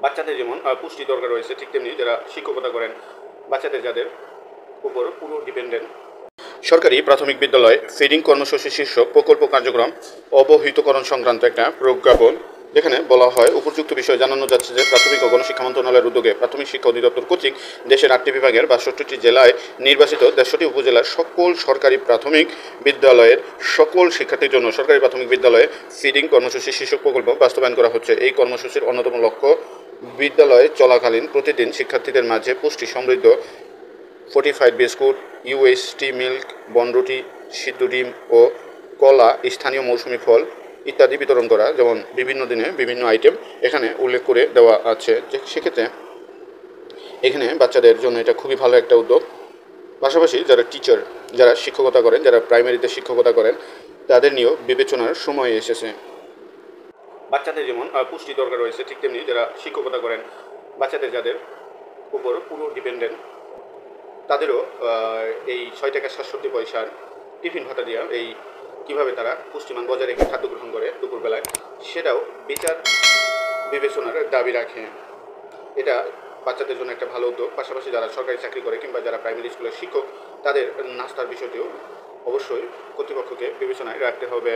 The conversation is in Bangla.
বাচ্চাদের যেমন পুষ্টি দরকার রয়েছে, ঠিক তেমনি যারা শিক্ষকতা করেন বাচ্চাদের যাদের উপর পুরো ডিপেন্ডেন্ট। সরকারি প্রাথমিক বিদ্যালয় ফিডিং কর্মসূচি শীর্ষক প্রকল্প কার্যক্রম অবহিতকরণ সংক্রান্ত একটা প্রজ্ঞাপন, যেখানে বলা হয় উপযুক্ত বিষয়ে জানানো যাচ্ছে যে প্রাথমিক ও গণশিক্ষা মন্ত্রণালয়ের উদ্যোগে প্রাথমিক শিক্ষা অধিদপ্তর কর্তৃক দেশের 8টি বিভাগের 62টি জেলায় নির্বাচিত 150টি উপজেলার সকল সরকারি প্রাথমিক বিদ্যালয়ের সকল শিক্ষার্থীর জন্য সরকারি প্রাথমিক বিদ্যালয়ে ফিডিং কর্মসূচি শীর্ষক প্রকল্প বাস্তবায়ন করা হচ্ছে। এই কর্মসূচির অন্যতম লক্ষ্য বিদ্যালয়ে চলাকালীন প্রতিদিন শিক্ষার্থীদের মাঝে পুষ্টি সমৃদ্ধ ফোর্টিফাইড বিস্কুট, ইউএসটি মিল্ক, বনরুটি, সিদ্ধ ডিম ও কলা, স্থানীয় মৌসুমি ফল ইত্যাদি বিতরণ করা। যেমন বিভিন্ন দিনে বিভিন্ন আইটেম এখানে উল্লেখ করে দেওয়া আছে, যে সেক্ষেত্রে এখানে বাচ্চাদের জন্য এটা খুবই ভালো একটা উদ্যোগ। পাশাপাশি যারা টিচার, যারা শিক্ষকতা করেন, যারা প্রাইমারিতে শিক্ষকতা করেন, তাদের নিয়েও বিবেচনার সময় এসেছে। বাচ্চাদের যেমন পুষ্টি দরকার রয়েছে, ঠিক তেমনি যারা শিক্ষকতা করেন বাচ্চাদের যাদের উপর পুরো ডিপেন্ডেন্ট, তাদেরও এই 6 টাকা 67 পয়সার টিফিন ভাতা দেওয়া, এই কীভাবে তারা পুষ্টিমান বজায় রেখে খাদ্য গ্রহণ করে দুপুরবেলায়, সেটাও বিচার বিবেচনার দাবি রাখে। এটা বাচ্চাদের জন্য একটা ভালো উদ্যোগ। পাশাপাশি যারা সরকারি চাকরি করে কিংবা যারা প্রাইমারি স্কুলের শিক্ষক, তাদের নাস্তার বিষয়টিও অবশ্যই কর্তৃপক্ষকে বিবেচনায় রাখতে হবে।